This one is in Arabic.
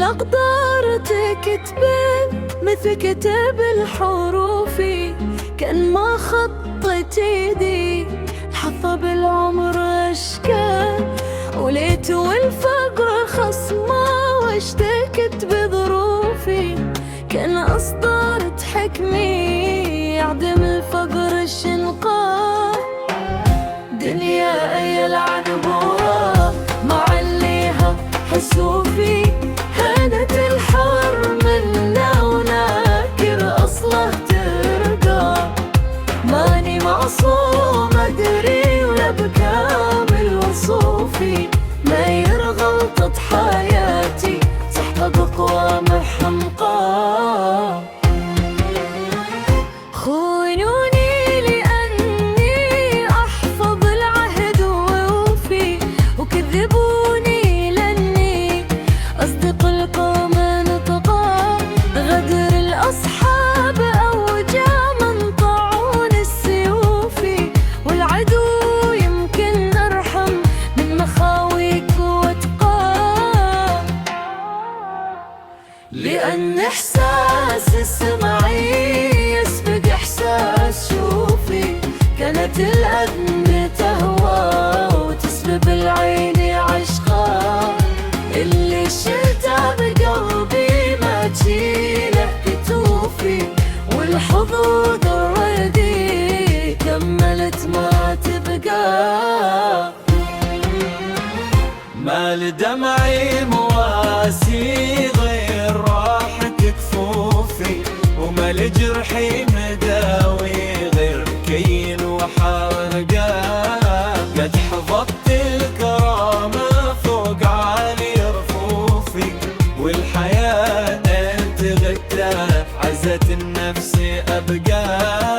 والأقدار تكتبه مثل كتاب الحروفي، كان ما خطت ايدي حظى بالعمر أشكال، وليت والفقر خصمه واشتكت بظروفي، كان أصدار حكمي يعدم الفقر الشنقاه. دنيا أي العنبوة معليها حسوفي، هانت الحر منا وناكر أصله ترقى، ماني معصوم أدري ولا بكامل وصوفي، ما يرغلطت حياتي تحت أقوام حمقى. خونوني لأني أحفظ العهد ووفي، وكذبوني لأني أصدق القوم نطقا، غدر الأصحاب أوجى من طاعون السيوف، والعدو يمكن أرحم من مخاويك واتقى، لأن إحساس السمعي يسبق إحساس شوفي، كانت الأذن تهوى وتسبب العين عشقا، اللي شلته بقلبي ما تشيله كتوفي، والحظوظ الردي كملت ما تبقى. ما لدمعي مواسي غير راحة كفوفي، وما لجرحي مداوي غير كين وحرقة، قد حفظت الكرامة فوق عالي رفوفي، والحياة انت غدت عزة النفس أبقى.